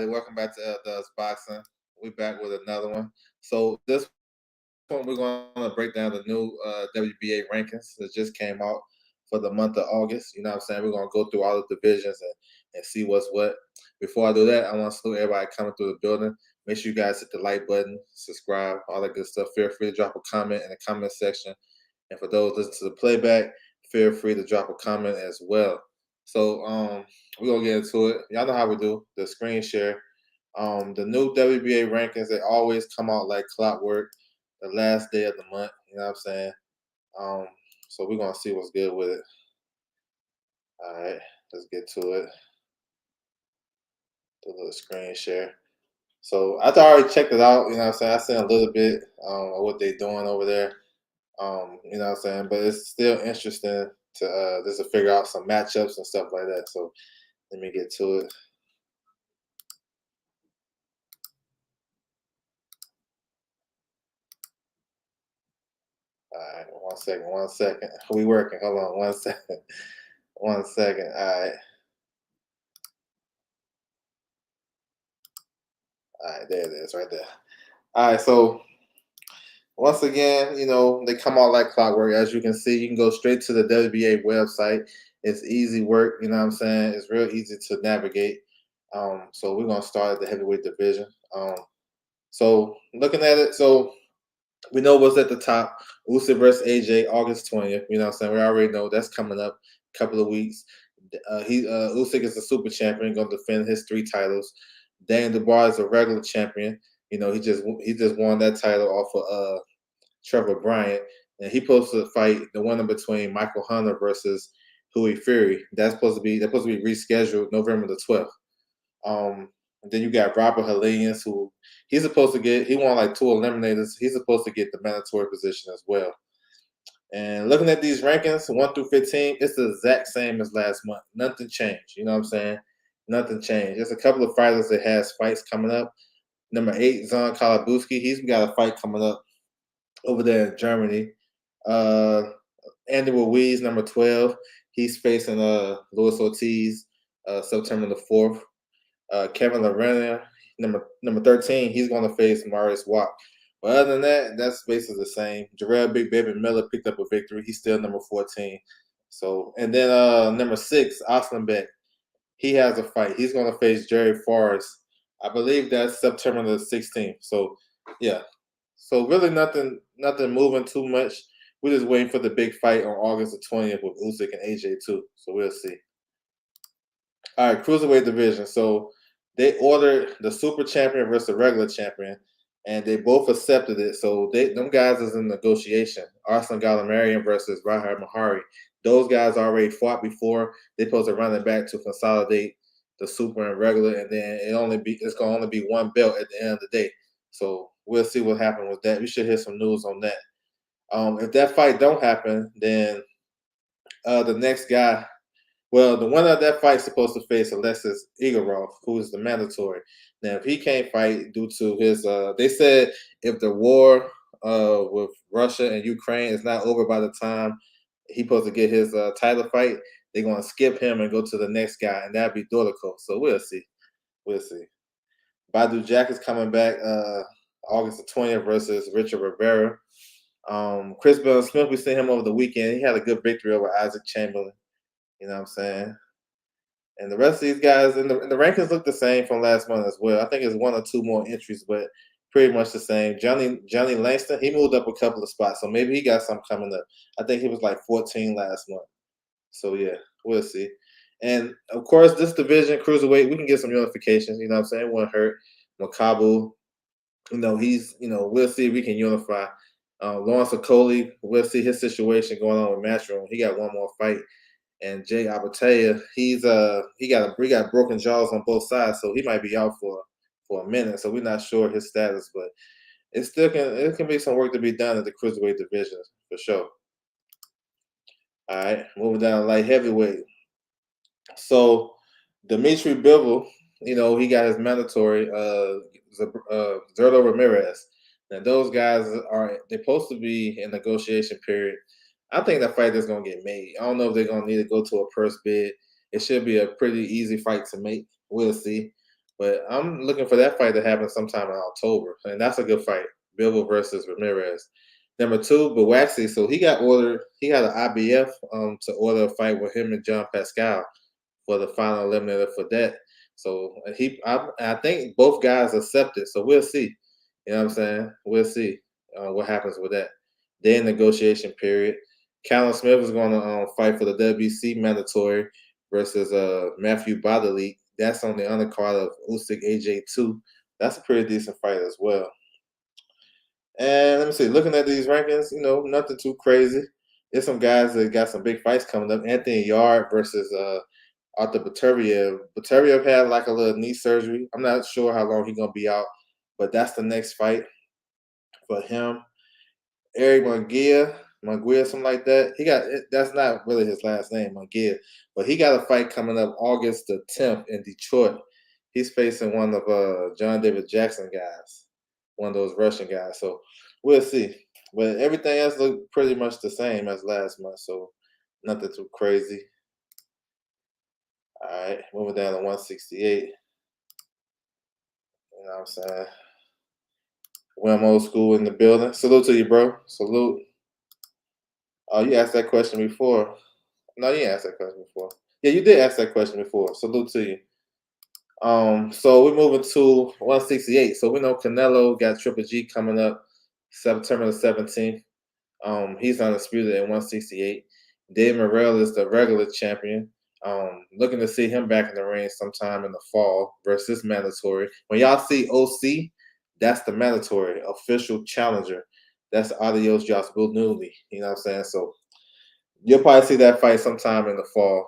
everybody. Welcome back to Does Boxing. We're back with another one. So this one we're going to break down the new WBA rankings that just came out for the month of August. You know what I'm saying? We're going to go through all the divisions and see what's what. Before I do that, I want to salute everybody coming through the building. Make sure you guys hit the like button, subscribe, all that good stuff. Feel free to drop a comment in the comment section. And for those listening to the playback, feel free to drop a comment as well. So we're gonna get into it. Y'all know how we do the screen share. The new WBA rankings, they always come out like clockwork the last day of the month. You know what I'm saying? Um, so we're gonna see what's good with it. All right, let's get to it. Do a little screen share. So I already checked it out. You know what I'm saying? I seen a little bit of what they're doing over there. You know what I'm saying? But it's still interesting to just to figure out some matchups and stuff like that. So let me get to it. All right, 1 second, 1 second. We working. Hold on, 1 second. 1 second. All right. All right, there it is, right there. All right, so once again, you know, they come out like clockwork. As you can see, you can go straight to the WBA website. It's easy work, you know what I'm saying? It's real easy to navigate. So we're gonna start at the heavyweight division. So looking at it, so we know what's at the top. Usyk versus AJ, August 20th. You know what I'm saying? We already know that's coming up a couple of weeks. Usyk is a super champion, going to defend his 3 titles. Daniel Dubois is a regular champion. You know, he just won that title off of Trevor Bryant, and he supposed to fight the winner between Michael Hunter versus Huey Fury. That's supposed to be rescheduled November the 12th. And then you got Robert Helenius, who he won like 2 eliminators. He's supposed to get the mandatory position as well. And looking at these rankings, 1 through 15, it's the exact same as last month. Nothing changed. You know what I'm saying? Nothing changed. There's a couple of fighters that has fights coming up. Number 8, Zon Kalabuski. He's got a fight coming up over there in Germany. Uh, Andy Ruiz, number 12. He's facing Luis Ortiz September the 4th. Kevin Lorena, number 13, he's going to face Marius Watt. But other than that, that's basically the same. Jarrell Big Baby Miller picked up a victory. He's still number 14. So, and then number 6, Austin Beck, he has a fight. He's going to face Jerry Forrest. I believe that's September the 16th. So, yeah. So really nothing moving too much. We're just waiting for the big fight on August the 20th with Usyk and AJ too. So we'll see. All right, cruiserweight division. So they ordered the super champion versus the regular champion, and they both accepted it. So them guys is in negotiation. Arslan Galamarian versus Rahar Mahari. Those guys already fought before. They're supposed to run it back to consolidate the super and regular, and then it's gonna only be one belt at the end of the day. So we'll see what happens with that. We should hear some news on that. If that fight don't happen, then the next guy, well, the winner of that fight is supposed to face Alexis Igorov, who is the mandatory. Now, if he can't fight due to his, they said if the war with Russia and Ukraine is not over by the time he's supposed to get his title fight, they're going to skip him and go to the next guy, and that'd be Dolico. So we'll see. We'll see. Badu Jack is coming back August the 20th versus Richard Rivera. Chris Bell Smith, we seen him over the weekend. He had a good victory over Isaac Chamberlain. You know what I'm saying? And the rest of these guys in the rankings look the same from last month as well. I think it's 1 or 2 more entries, but pretty much the same. Johnny Langston, he moved up a couple of spots, so maybe he got something coming up. I think he was like 14 last month. So yeah, we'll see. And of course, this division, cruiserweight, we can get some unifications. You know what I'm saying? It won't hurt. Makabu, we'll see if we can unify. Lawrence Okoli, we'll see his situation going on with Matchroom. He got 1 more fight. And Jay Abatea, he got broken jaws on both sides, so he might be out for a minute. So we're not sure his status, but it can be some work to be done at the cruiserweight division for sure. All right, moving down to light heavyweight. So Dimitri Bivol, he got his mandatory Zerto Ramirez. Now those guys they're supposed to be in negotiation period. I think that fight is gonna get made. I don't know if they're gonna need to go to a purse bid. It should be a pretty easy fight to make. We'll see. But I'm looking for that fight to happen sometime in October, and that's a good fight. Bilbo versus Ramirez. Number two, Bawaxi. So he got ordered. He had an IBF to order a fight with him and John Pascal for the final eliminator for that. So I think both guys accepted. So we'll see. You know what I'm saying? We'll see what happens with that. Then negotiation period. Callum Smith is going to fight for the WBC mandatory versus Matthew Bodley. That's on the undercard of Usyk AJ2. That's a pretty decent fight as well. And let me see, looking at these rankings, nothing too crazy. There's some guys that got some big fights coming up. Anthony Yard versus Arthur Butyriev. Butyriev had like a little knee surgery. I'm not sure how long he's gonna be out, but that's the next fight for him. Eric Munguia, something like that. That's not really his last name, Munguia, but he got a fight coming up August the 10th in Detroit. He's facing one of John David Jackson guys, one of those Russian guys. So we'll see. But everything else looked pretty much the same as last month, so nothing too crazy. All right, moving down to 168. You know what I'm saying? When I'm old school in the building. Salute to you, bro. Salute. Oh, you asked that question before. No, you didn't ask that question before. Yeah, you did ask that question before. Salute to you. So we're moving to 168. So we know Canelo got Triple G coming up September the 17th. He's undisputed at 168. Dave Morrell is the regular champion. Looking to see him back in the ring sometime in the fall versus mandatory. When y'all see OC, that's the mandatory official challenger. That's Adios Josh Newley. You know what I'm saying? So you'll probably see that fight sometime in the fall.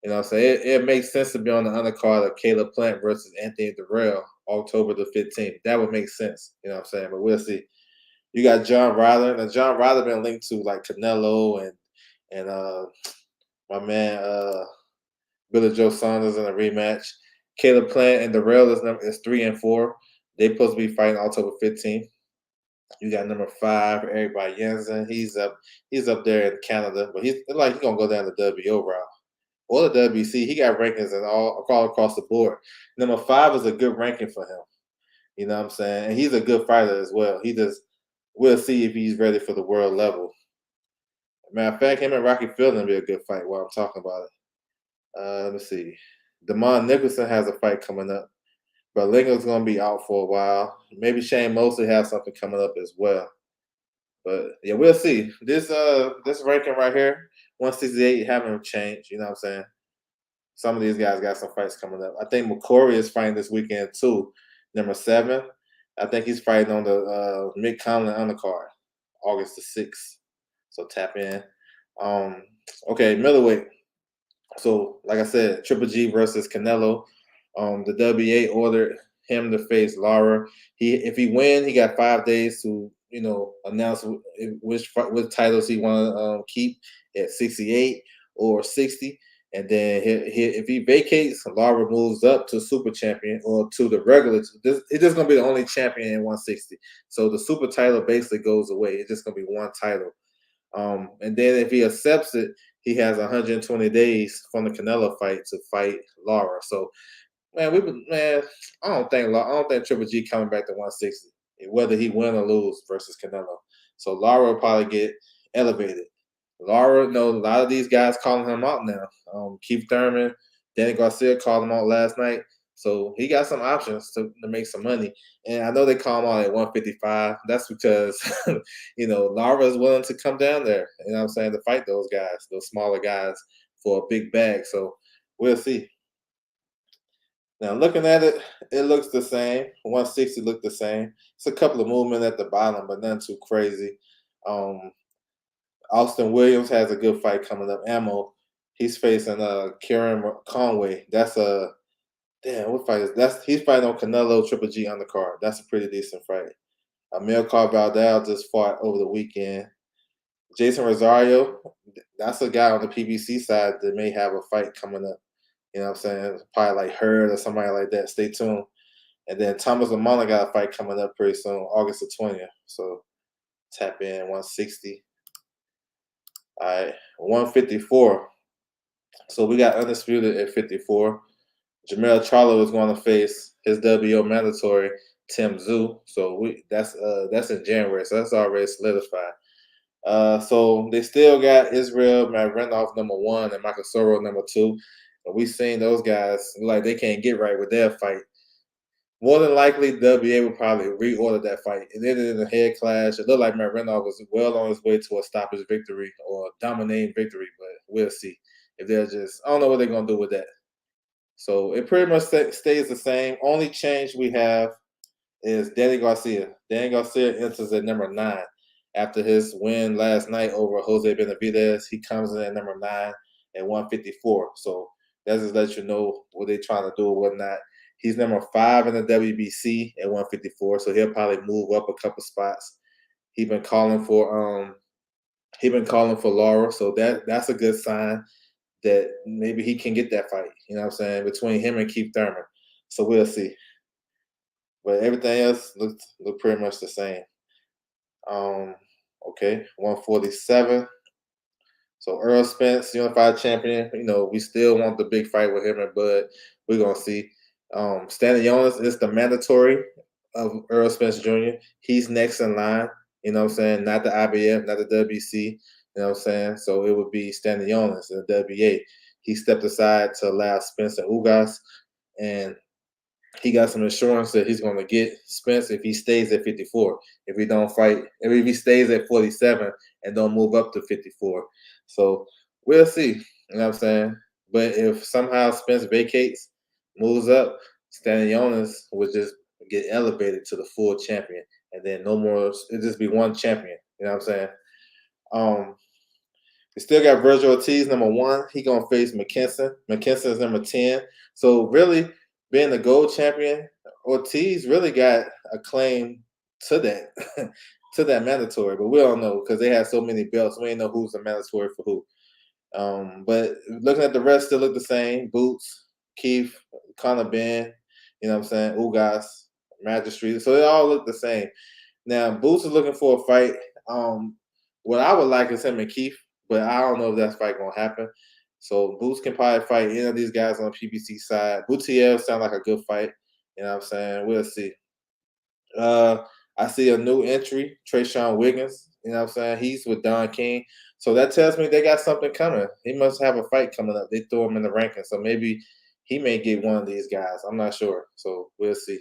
You know what I'm saying? It makes sense to be on the undercard of Caleb Plant versus Anthony Durrell, October the 15th. That would make sense. You know what I'm saying? But we'll see. You got John Ryder. Now John Ryder been linked to like Canelo and my man Billy Joe Saunders in a rematch. Caleb Plant and Durrell is 3-4. They supposed to be fighting October 15th. You got number 5, Eric Jensen. He's up there in Canada, but he's gonna go down the WO route or the WC. He got rankings and all across the board. Number 5 is a good ranking for him. You know what I'm saying? And he's a good fighter as well. We'll see if he's ready for the world level. Matter of fact, him and Rocky Fielding be a good fight while I'm talking about it. Let me see. Damon Nicholson has a fight coming up. But Lingo's gonna be out for a while. Maybe Shane Mosley has something coming up as well. But yeah, we'll see. This ranking right here, 168, haven't changed. You know what I'm saying? Some of these guys got some fights coming up. I think McCory is fighting this weekend too. Number 7. I think he's fighting on the Mick Conlon undercard, August the 6th. So tap in. Okay, middleweight. So, like I said, Triple G versus Canelo. The WBA ordered him to face Lara. If he win, he got 5 days to announce which titles he want to keep at 68 or 60. And then if he vacates, Lara moves up to super champion or to the regular. He's just gonna be the only champion in 160. So the super title basically goes away. It's just gonna be one title. And then if he accepts it, he has 120 days from the Canelo fight to fight Lara. So, man, I don't think Triple G coming back to 160, whether he win or lose versus Canelo. So Lara will probably get elevated. Lara, a lot of these guys calling him out now. Keith Thurman, Danny Garcia called him out last night. So he got some options to make some money. And I know they call him out at 155. That's because, Lara is willing to come down there, you know what I'm saying, to fight those guys, those smaller guys for a big bag. So we'll see. Now looking at it, it looks the same. 160 looked the same. It's a couple of movement at the bottom, but nothing too crazy. Um, Austin Williams has a good fight coming up. Ammo. He's facing Kieran Conway. That's a damn. What fight is that? He's fighting on Canelo Triple G undercard. That's a pretty decent fight. Amir Valdal just fought over the weekend. Jason Rosario. That's a guy on the PBC side that may have a fight coming up. You know what I'm saying? Probably like Hurd or somebody like that. Stay tuned. And then Thomas Lamont got a fight coming up pretty soon, August the 20th. So tap in 160. All right, 154. So we got undisputed at 54. Jamel Charlo is going to face his WO mandatory Tim Zoo. So that's in January. So that's already solidified. So they still got Israel Madrinov number one and Michael Soro number two. And we've seen those guys like they can't get right with their fight. More than likely, WBA will probably reorder that fight. It ended in a head clash. It looked like Madrinov was well on his way to a stoppage victory or a dominating victory, but we'll see if they're just. I don't know what they're gonna do with that. So it pretty much stays the same. Only change we have is Danny Garcia. Danny Garcia enters at number 9 after his win last night over Jose Benavidez. He comes in at number 9 at 154. So that just lets you know what they're trying to do or whatnot. He's number 5 in the WBC at 154, so he'll probably move up a couple spots. He's been calling for Laura, so that's a good sign that maybe he can get that fight. You know what I'm saying, between him and Keith Thurman. So we'll see. But everything else look pretty much the same. Um, okay, 147. So Earl Spence, unified champion. You know, we still want the big fight with him and Bud. We're gonna see. Stanley Jonas is the mandatory of Earl Spence Jr. He's next in line. You know what I'm saying? Not the IBF, not the WC. You know what I'm saying? So it would be Stanley Jonas in the WBA. He stepped aside to allow Spence and Ugas, and he got some assurance that he's going to get Spence if he stays at 54. If he don't fight, if he stays at 47 and don't move up to 54. So we'll see. You know what I'm saying? But if somehow Spence vacates, moves up, Stanley Jonas would just get elevated to the full champion. And then no more, it'll just be one champion. You know what I'm saying? Um, we still got Virgil Ortiz, number 1. He gonna face McKinson. McKinson is number 10. So really, being the gold champion, Ortiz really got a claim to that, to that mandatory. But we don't know because they have so many belts. We ain't know who's the mandatory for who. But looking at the rest, still look the same. Boots, Keith, Conor Ben, you know what I'm saying? Ugas, Magistrate. So they all look the same. Now Boots is looking for a fight. What I would like is him and Keith, but I don't know if that fight gonna happen. So Boots can probably fight any of these guys on the PBC side. Boutier sound like a good fight. You know what I'm saying? We'll see. Uh, I see a new entry, Trayshawn Wiggins. You know what I'm saying? He's with Don King. So that tells me they got something coming. He must have a fight coming up. They threw him in the rankings. So maybe he may get one of these guys. I'm not sure. So we'll see.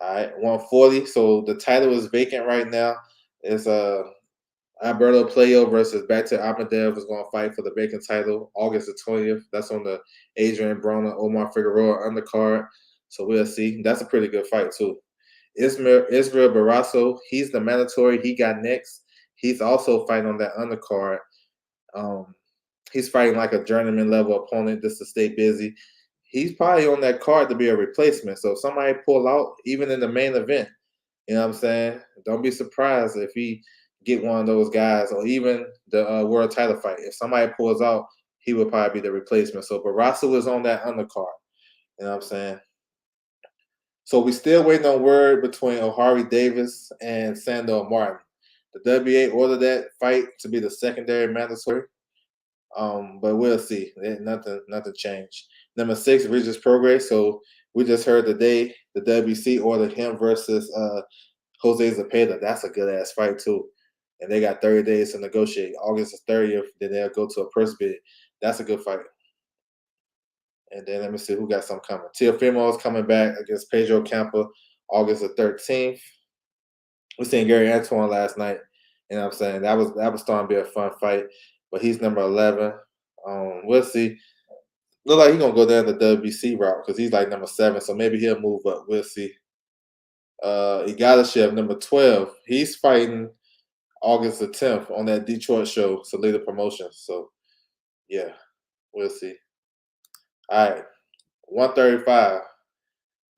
All right, 140. So the title is vacant right now. It's Alberto Playo versus Bakhtir Ahmadev is going to fight for the vacant title August the 20th. That's on the Adrian Broner, Omar Figueroa undercard. So we'll see. That's a pretty good fight too. Israel Barrasso, he's the mandatory. He got next. He's also fighting on that undercard. Um, he's fighting like a journeyman level opponent just to stay busy. He's probably on that card to be a replacement. So if somebody pull out, even in the main event, you know what I'm saying? Don't be surprised if he get one of those guys or even the world title fight. If somebody pulls out, he would probably be the replacement. So Barrasso is on that undercard. You know what I'm saying? So we still waiting on word between O'Hari Davis and Sandor Martin. The WBA ordered that fight to be the secondary mandatory. But we'll see. Nothing changed. Number 6, Regis Prograis. So we just heard today the WC ordered him versus Jose Zepeda. That's a good ass fight too. And they got 30 days to negotiate. August the 30th, then they'll go to a purse bid. That's a good fight. And then let me see who got some coming. Teofimo is coming back against Pedro Campa August the 13th. We seen Gary Antoine last night. You know what I'm saying? That was starting to be a fun fight. But he's number 11. We'll see. Look like he's gonna go down the WBC route because he's like number 7, so maybe he'll move up. We'll see. Igadashev, number 12. He's fighting August the 10th on that Detroit show, Salida Promotions. So yeah, we'll see. All right. 135.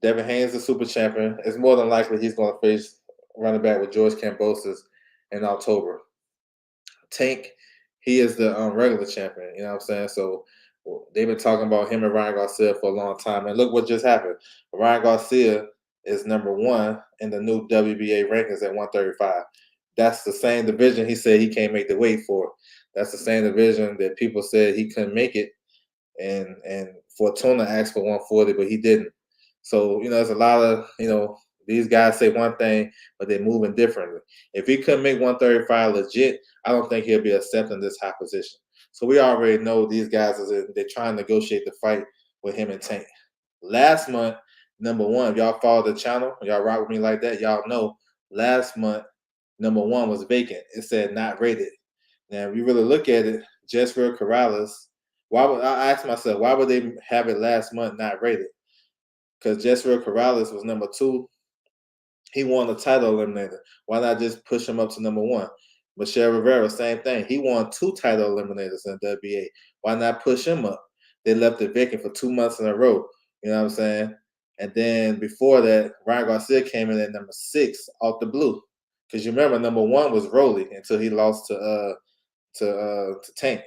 Devin Haney, the super champion. It's more than likely he's gonna face running back with George Kambosos in October. Tank, he is the regular champion. You know what I'm saying? So they've been talking about him and Ryan Garcia for a long time. And look what just happened. Ryan Garcia is number 1 in the new WBA rankings at 135. That's the same division he said he can't make the weight for. That's the same division that people said he couldn't make it. and Fortuna asked for 140, but he didn't. So there's a lot of these guys say one thing, but they're moving differently. If he couldn't make 135 legit, I don't think he'll be accepting this high position. So we already know these guys they're trying to negotiate the fight with him and Tank. Last month, number one, if y'all follow the channel, y'all rock with me like that, y'all know last month, number one was vacant. It said not rated. Now, if you really look at it, Jezreel Corrales, I ask myself, why would they have it last month not rated? Because Jezreel Corrales was number two. He won the title eliminator. Why not just push him up to number one? Michelle Rivera, same thing. He won two title eliminators in the WBA. Why not push him up? They left it vacant for 2 months in a row. You know what I'm saying? And then before that, Ryan Garcia came in at number 6 off the blue. Because you remember, number one was Rolly until he lost to Tank.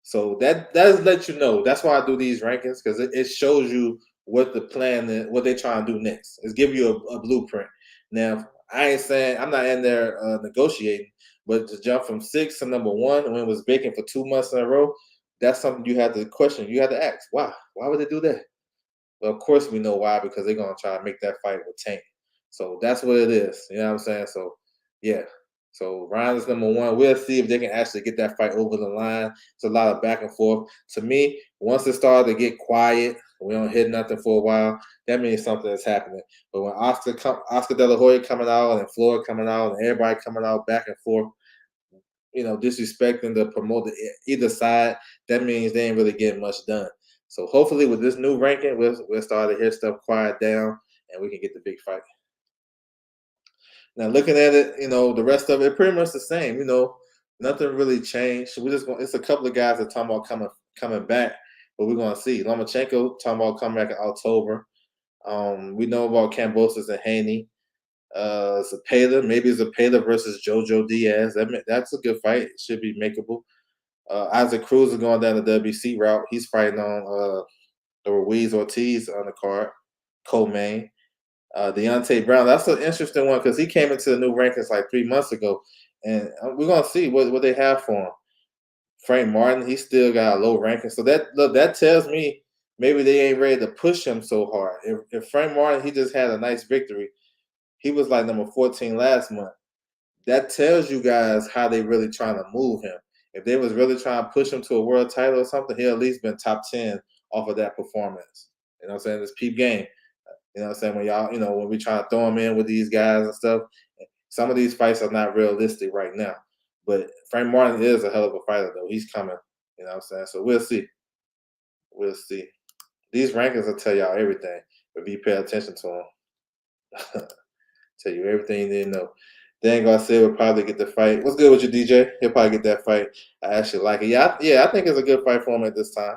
So that does let you know. That's why I do these rankings, because it shows you what the plan is, what they're trying to do next. It's give you a blueprint. Now, I ain't saying I'm not in there negotiating, but to jump from 6 to number one when it was vacant for 2 months in a row, that's something you have to question. You have to ask, why? Why would they do that? Well, of course we know why, because they're gonna try to make that fight with Tank. So that's what it is. You know what I'm saying? So yeah. So Ryan is number one. We'll see if they can actually get that fight over the line. It's a lot of back and forth. To me, once it started to get quiet, we don't hit nothing for a while, that means something is happening. But when Oscar De La Hoya coming out and Floyd coming out and everybody coming out back and forth, disrespecting the promoter either side, that means they ain't really getting much done. So hopefully with this new ranking, we'll start to hear stuff quiet down and we can get the big fight. Now looking at it, the rest of it pretty much the same. Nothing really changed. It's a couple of guys that talking about coming back, but we're gonna see. Lomachenko talking about coming back in October. We know about Kambosos and Haney. Zapata, maybe Zapata versus Jojo Diaz. That's a good fight. It should be makeable. Isaac Cruz is going down the WC route. He's fighting on the Ruiz Ortiz on the card. Co-main. Deontay Brown, that's an interesting one because he came into the new rankings like 3 months ago. And we're going to see what they have for him. Frank Martin, he still got a low ranking. So that tells me maybe they ain't ready to push him so hard. If Frank Martin, he just had a nice victory. He was like number 14 last month. That tells you guys how they really trying to move him. If they was really trying to push him to a world title or something, he'll at least been top 10 off of that performance. You know what I'm saying? It's peep game. You know what I'm saying? When y'all, when we try to throw him in with these guys and stuff, some of these fights are not realistic right now. But Frank Martin is a hell of a fighter, though. He's coming. You know what I'm saying? So we'll see. We'll see. These rankings will tell y'all everything if you pay attention to them. Tell you everything you need to know. Dan Garcia will probably get the fight. What's good with you, DJ? He'll probably get that fight. I actually like it. Yeah, I think it's a good fight for him at this time.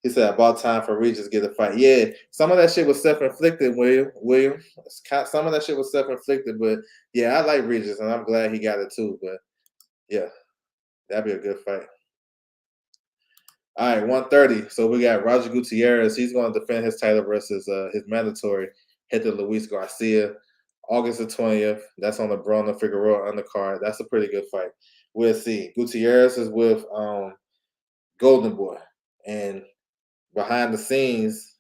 He said about time for Regis to get a fight. Yeah, some of that shit was self-inflicted, William. Some of that shit was self-inflicted, but yeah, I like Regis, and I'm glad he got it too. But yeah, that'd be a good fight. All right, 130. So we got Roger Gutierrez. He's going to defend his title versus his mandatory Hector Luis Garcia. August the 20th. That's on the Bruno Figueroa undercard. That's a pretty good fight. We'll see. Gutierrez is with Golden Boy. And behind the scenes,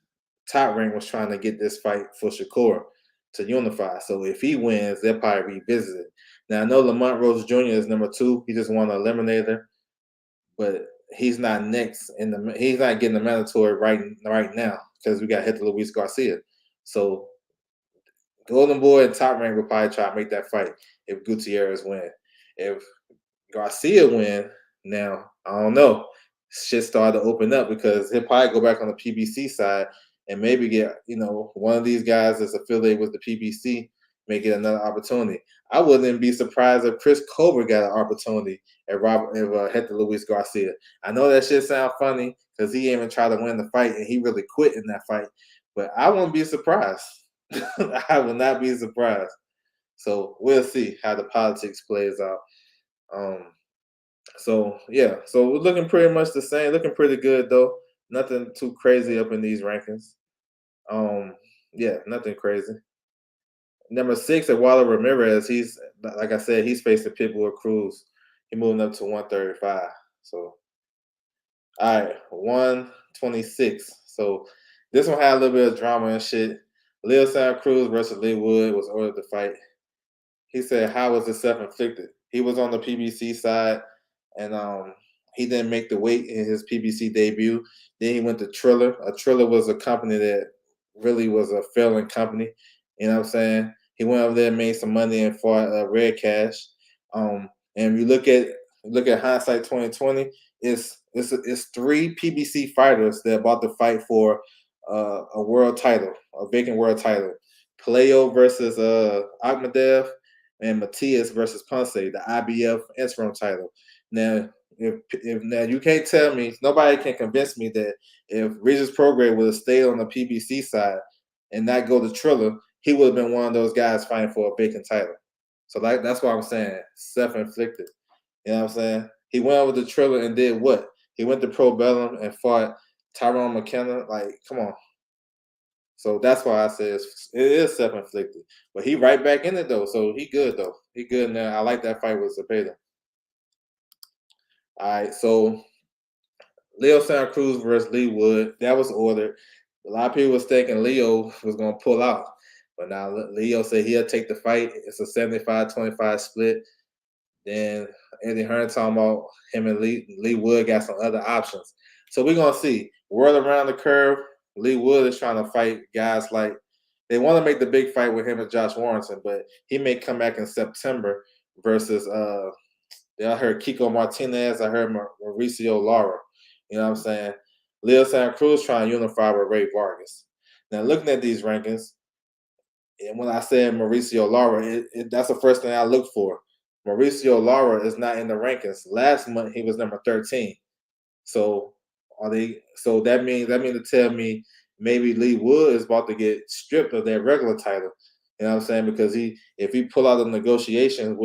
Top Rank was trying to get this fight for Shakur to unify. So if he wins, they'll probably revisit it. Now, I know Lamont Rose Jr. is number 2. He just won an eliminator. But he's not next he's not getting the mandatory right now because we got Hector Luis Garcia. So Golden Boy and Top Rank will probably try to make that fight if Gutierrez win. If Garcia win, now I don't know. Shit started to open up because he'll probably go back on the PBC side and maybe get one of these guys that's affiliated with the PBC may get another opportunity. I wouldn't be surprised if Chris Colbert got an opportunity if Hector Luis Garcia. I know that shit sound funny because he even tried to win the fight and he really quit in that fight, but I wouldn't be surprised. I would not be surprised. So we'll see how the politics plays out. So yeah, so we're looking pretty much the same. Looking pretty good though. Nothing too crazy up in these rankings. Yeah, nothing crazy. Number 6 at Waller Ramirez. He's like I said, he's facing Pitbull Cruz. He moving up to 135. So All right, 126. So this one had a little bit of drama and shit. Leo Santa Cruz versus Lee Wood was ordered to fight. He said, "How was it self-inflicted?" He was on the PBC side, and he didn't make the weight in his PBC debut. Then he went to Triller. Triller was a company that really was a failing company. You know what I'm saying? He went over there, made some money, and fought Red Cash. And if you look at hindsight 2020, it's three PBC fighters that are about to fight for a world title, a vacant world title. Palayo versus Akhmadev, and Matias versus Ponce, the IBF interim title. Now, if now you can't tell me, nobody can convince me that if Regis Prograis would have stayed on the PBC side and not go to Triller, he would have been one of those guys fighting for a vacant title. So that's why I'm saying self-inflicted. You know what I'm saying? He went over to Triller and did what? He went to Pro Bellum and fought Tyrone McKenna. Like, come on. So that's why I say it is self-inflicted. But he right back in it though, so he good though. He good now. I like that fight with Zepeda. All right, so Leo Santa Cruz versus Lee Wood. That was ordered. A lot of people was thinking Leo was gonna pull out. But now Leo said he'll take the fight. It's a 75-25 split. Then Eddie Hearn talking about him and Lee Wood got some other options. So we're gonna see. Word around the curve, Lee Wood is trying to fight guys like they want to make the big fight with him and Josh Warrington, but he may come back in September versus I heard Kiko Martinez, I heard Mauricio Lara. You know what I'm saying? Leo Santa Cruz trying to unify with Ray Vargas. Now looking at these rankings, and when I said Mauricio Lara, that's the first thing I look for. Mauricio Lara is not in the rankings. Last month he was number 13. So are they? So that means to tell me maybe Lee Wood is about to get stripped of their regular title. You know what I'm saying? Because if he pull out of negotiations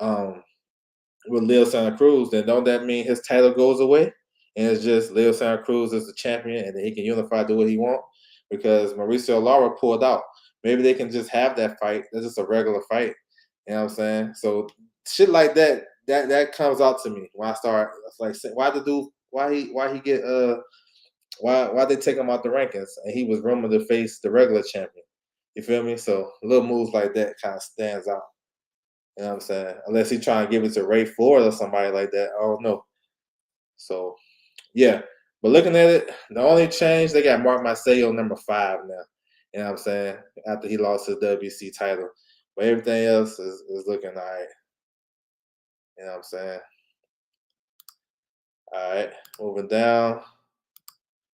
um with Leo Santa Cruz, then don't that mean his title goes away? And it's just Leo Santa Cruz is the champion and then he can unify, do what he want. Because Mauricio Lara pulled out. Maybe they can just have that fight. That's just a regular fight. You know what I'm saying? So shit like that comes out to me when I start. It's like, why the dude? Why he get why they take him out the rankings? And he was rumored to face the regular champion. You feel me? So little moves like that kind of stands out. You know what I'm saying? Unless he trying to give it to Ray Ford or somebody like that. I don't know. So yeah. But looking at it, the only change they got Mark Marcelo number 5 now. You know what I'm saying? After he lost his WC title. But everything else is looking all right. You know what I'm saying? All right. Moving down.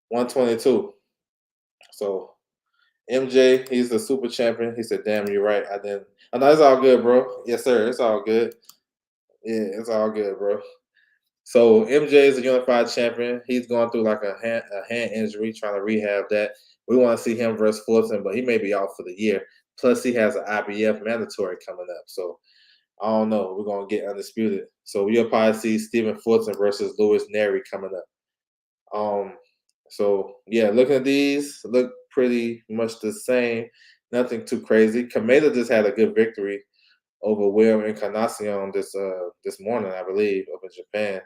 122. So MJ, he's the super champion. He said, "Damn, you're right. I didn't." I know it's all good, bro. Yes, sir. It's all good. Yeah, it's all good, bro. So MJ is a unified champion. He's going through like a hand injury, trying to rehab that. We want to see him versus Fulton, but he may be out for the year. Plus, he has an IBF mandatory coming up. So I don't know. We're gonna get undisputed. So you'll probably see Stephen Fulton versus Louis Neri coming up. Um, so yeah, looking at these, look pretty much the same. Nothing too crazy. Kameda just had a good victory over Will Encarnacion this morning, I believe, up in Japan.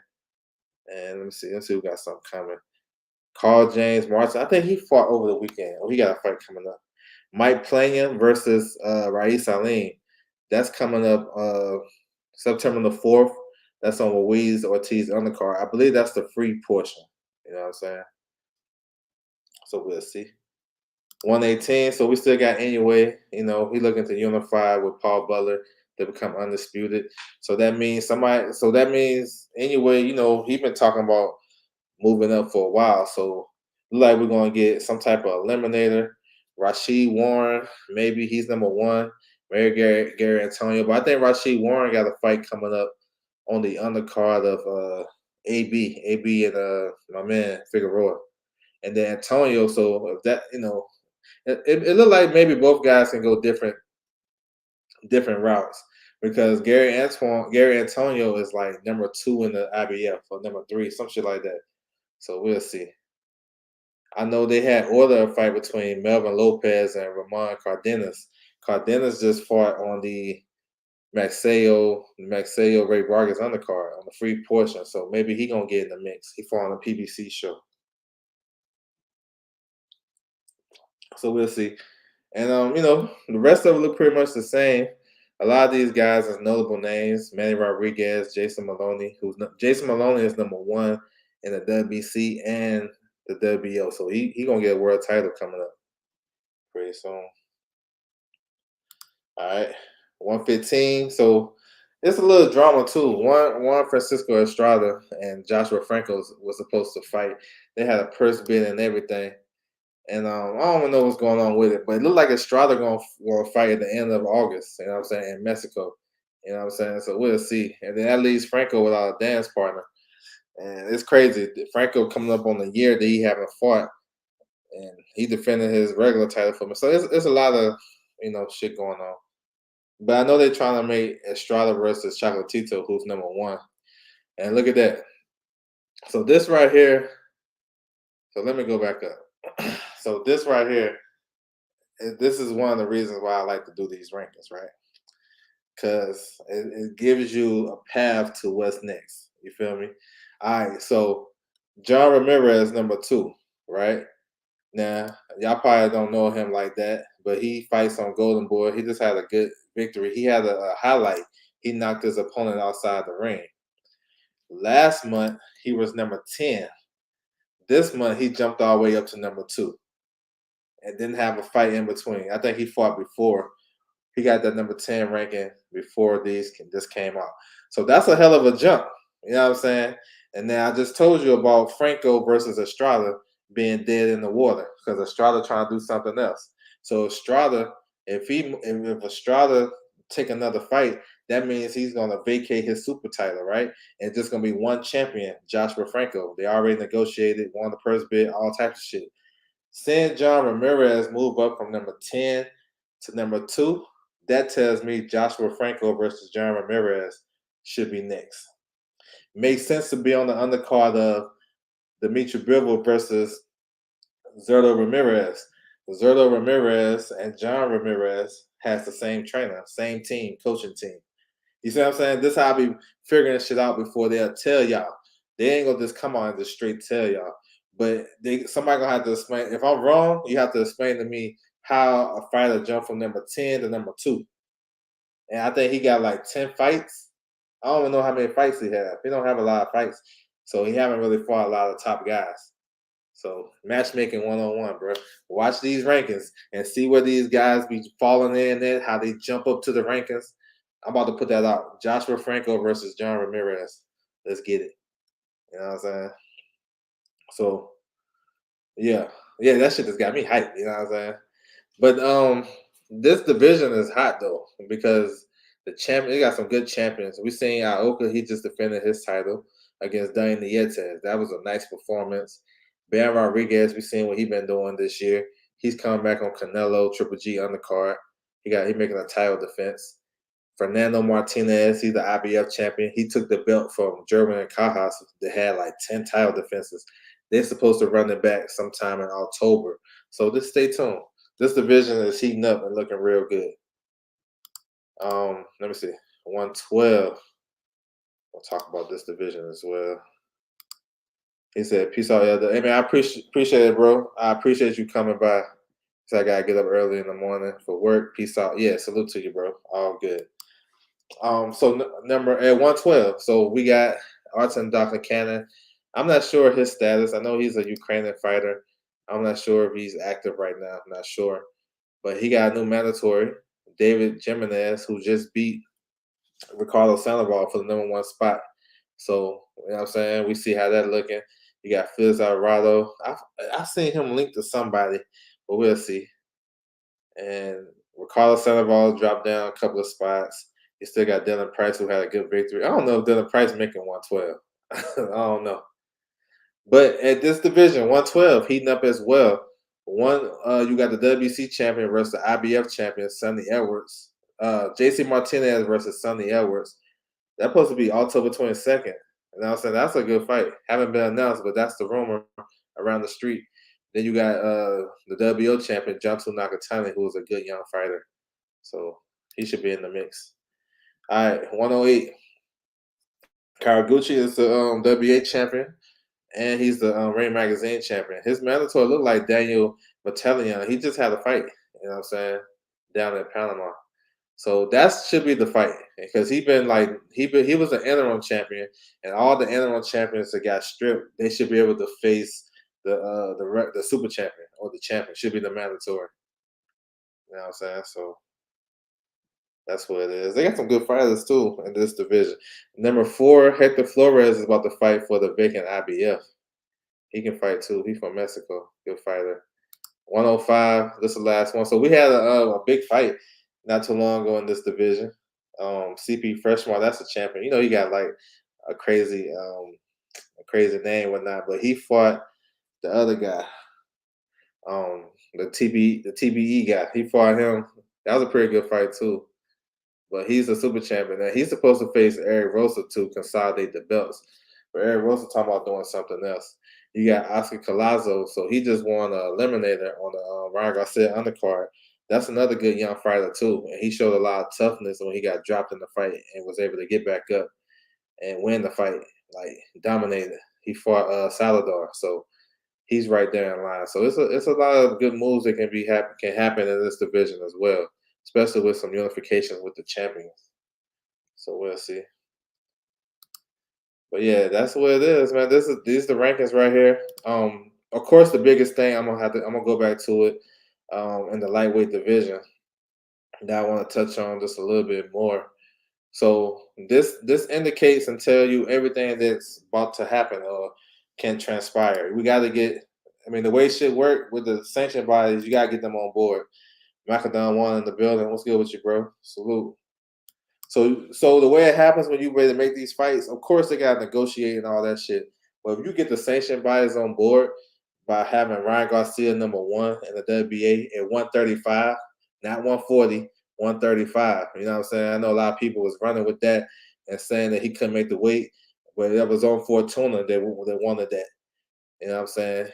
And let's see who got something coming. Carl James Martin. I think he fought over the weekend. Oh, he got a fight coming up. Mike Plania versus Rais Salim. That's coming up September the 4th. That's on Louise Ortiz undercard. I believe that's the free portion. You know what I'm saying? So we'll see. 118. So we still got anyway. You know, he looking to unify with Paul Butler to become undisputed. So that means somebody. So that means anyway. You know, he been talking about moving up for a while. So look like we're gonna get some type of eliminator. Rashid Warren, maybe he's number 1. Maybe Gary Antonio, but I think Rashid Warren got a fight coming up on the undercard of AB and my man Figueroa, and then Antonio. So if that, you know, it looked like maybe both guys can go different routes because Gary Antonio is like number 2 in the IBF or number 3, some shit like that. So we'll see. I know they had ordered a fight between Melvin Lopez and Ramon Cardenas. Cardenas just fought on the Maxeo Ray Vargas undercard on the free portion. So maybe he gonna get in the mix. He fought on a PBC show. So we'll see. And the rest of it look pretty much the same. A lot of these guys are notable names: Manny Rodriguez, Jason Maloney. Jason Maloney is #1 in the WBC and the WBO, so he gonna get a world title coming up pretty soon. All right, 115. So it's a little drama too. One Francisco Estrada and Joshua Franco was supposed to fight. They had a purse bid and everything. And I don't even know what's going on with it, but it looked like Estrada going to fight at the end of August, you know what I'm saying, in Mexico. You know what I'm saying? So we'll see. And then that leaves Franco without a dance partner. And it's crazy. Franco coming up on the year that he haven't fought, and he defended his regular title for me. So it's a lot of, shit going on. But I know they're trying to make Estrada versus Chocolatito, who's #1. And look at that. So this right here, so let me go back up. So this right here, this is one of the reasons why I like to do these rankings, right? Because it gives you a path to what's next. You feel me? All right, so John Ramirez, #2, right? Now, y'all probably don't know him like that, but he fights on Golden Boy. He just had a good victory. He had a highlight. He knocked his opponent outside the ring. Last month, he was #10. This month, he jumped all the way up to #2 and didn't have a fight in between. I think he fought before. He got that #10 ranking before this came out. So that's a hell of a jump. You know what I'm saying? And now I just told you about Franco versus Estrada being dead in the water because Estrada trying to do something else. So Estrada, if Estrada take another fight, that means he's gonna vacate his super title, right? And just gonna be one champion, Joshua Franco. They already negotiated, won the purse bid, all types of shit. Seeing John Ramirez move up from #10 to #2, that tells me Joshua Franco versus John Ramirez should be next. Makes sense to be on the undercard of Dimitri Bivol versus Zerto Ramirez. Zerto Ramirez and John Ramirez has the same trainer, same team, coaching team. You see what I'm saying? This is how I be figuring shit out before they'll tell y'all. They ain't gonna just come on and just straight tell y'all. But somebody gonna have to explain. If I'm wrong, you have to explain to me how a fighter jumped from #10 to #2. And I think he got like 10 fights. I don't even know how many fights he have. He don't have a lot of fights. So he haven't really fought a lot of top guys. So matchmaking 101, bro. Watch these rankings and see where these guys be falling in at, how they jump up to the rankings. I'm about to put that out. Joshua Franco versus John Ramirez. Let's get it. You know what I'm saying? So yeah. Yeah, that shit just got me hyped, you know what I'm saying? But this division is hot though, because the champion they got some good champions. We seen Aoka, he just defended his title against Daniel Nietes. That was a nice performance. Ben Rodriguez, we seen what he been doing this year. He's coming back on Canelo, Triple G undercard. He making a title defense. Fernando Martinez, he's the IBF champion. He took the belt from German and Cajas that had like 10 title defenses. They're supposed to run it back sometime in October. So just stay tuned. This division is heating up and looking real good. Let me see. 112. We'll talk about this division as well. He said, "Peace out, Elder." Hey man, I appreciate it, bro. I appreciate you coming by. So I gotta get up early in the morning for work. Peace out. Yeah, salute to you, bro. All good. So number at 112. So we got Artem Cannon. I'm not sure his status. I know he's a Ukrainian fighter. I'm not sure if he's active right now. I'm not sure. But he got a new mandatory, David Jimenez, who just beat Ricardo Sandoval for the #1 spot. So, you know what I'm saying? We see how that looking. You got Fizz Alvarado. I seen him linked to somebody, but we'll see. And Ricardo Sandoval dropped down a couple of spots. You still got Dylan Price, who had a good victory. I don't know if Dylan Price making 112. I don't know. But at this division, 112 heating up as well. You got the WBC champion versus the IBF champion, Sonny Edwards. JC Martinez versus Sonny Edwards. That's supposed to be October 22nd. And I was saying that's a good fight. Haven't been announced, but that's the rumor around the street. Then you got the WBO champion, Junto Nakatani, who is a good young fighter. So he should be in the mix. All right, 108. Karaguchi is the WBA champion, and he's the Ring Magazine champion. His mandatory looked like Daniel Battalion. He just had a fight, you know what I'm saying, down in Panama. So that should be the fight because he was an interim champion, and all the interim champions that got stripped, they should be able to face the super champion or the champion should be the mandatory. You know what I'm saying? So that's what it is. They got some good fighters too in this division. Number 4, Hector Flores is about to fight for the vacant IBF. He can fight too. He's from Mexico. Good fighter. 105. This is the last one. So we had a big fight not too long ago in this division. CP Freshman, that's a champion. You know, he got like a crazy name, whatnot. But he fought the other guy, the TBE guy. He fought him. That was a pretty good fight too. But he's a super champion. And he's supposed to face Eric Rosa to consolidate the belts. But Eric Rosa talking about doing something else. You got Oscar Collazo, so he just won a eliminator on the Ryan Garcia undercard. That's another good young fighter too, and he showed a lot of toughness when he got dropped in the fight and was able to get back up and win the fight, like dominated. He fought Salvador, so he's right there in line. So it's a lot of good moves that can happen in this division as well, especially with some unification with the champions. So we'll see. But yeah, that's what it is, man. These the rankings right here. Of course, the biggest thing I'm gonna go back to it in the lightweight division that I want to touch on just a little bit more. So this indicates and tell you everything that's about to happen or can transpire. We got to get. I mean, the way shit work with the sanction bodies, you gotta get them on board. Macadon one in the building. What's good with you, bro? Salute. So the way it happens when you ready to make these fights, of course they gotta negotiate and all that shit. But if you get the sanction bodies on board by having Ryan Garcia #1 in the WBA at 135, not 140, 135. You know what I'm saying? I know a lot of people was running with that and saying that he couldn't make the weight, but that was on Fortuna. They wanted that. You know what I'm saying?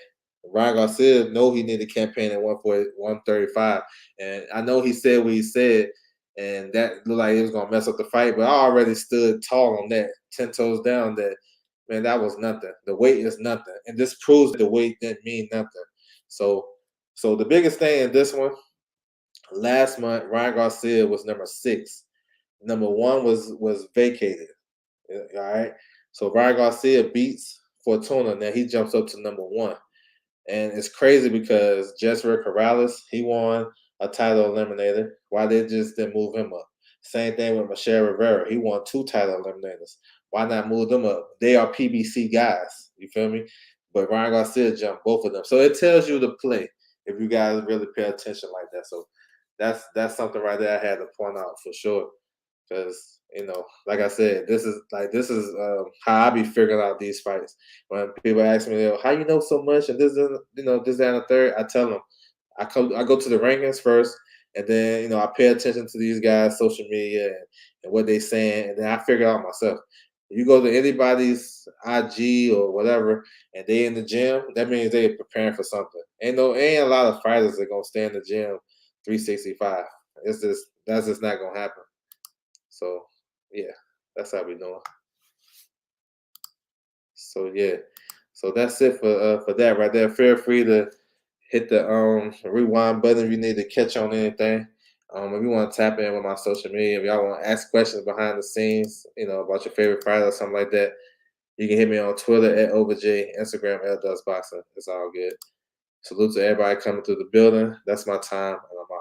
Ryan Garcia know he needed campaign at 140, 135. And I know he said what he said, and that looked like it was gonna mess up the fight, but I already stood tall on that, 10 toes down that man, that was nothing. The weight is nothing. And this proves that the weight didn't mean nothing. So so the biggest thing in this one, last month, Ryan Garcia was #6. #1 was vacated. All right. So Ryan Garcia beats Fortuna. Now he jumps up to #1. And it's crazy because Jessica Corrales, he won a title eliminator. Why they just didn't move him up? Same thing with Michelle Rivera. He won 2 title eliminators. Why not move them up? They are PBC guys. You feel me? But Ryan Garcia jumped both of them. So it tells you to play if you guys really pay attention like that. So that's something right there I had to point out for sure. Because like I said, this is how I be figuring out these fights. When people ask me, "How you know so much?" and this, is, this, that, and the third, I tell them, I go to the rankings first, and then I pay attention to these guys' social media and what they saying, and then I figure it out myself. If you go to anybody's IG or whatever, and they in the gym, that means they preparing for something. Ain't a lot of fighters that gonna stay in the gym 365. That's just not gonna happen. So yeah, that's how we doing. So yeah, so that's it for that right there. Feel free to hit the rewind button if you need to catch on anything. If you want to tap in with my social media, if y'all want to ask questions behind the scenes, about your favorite fighter or something like that, you can hit me on Twitter at OverJ, Instagram at DustBoxing. It's all good. Salute to everybody coming through the building. That's my time, and I'm out.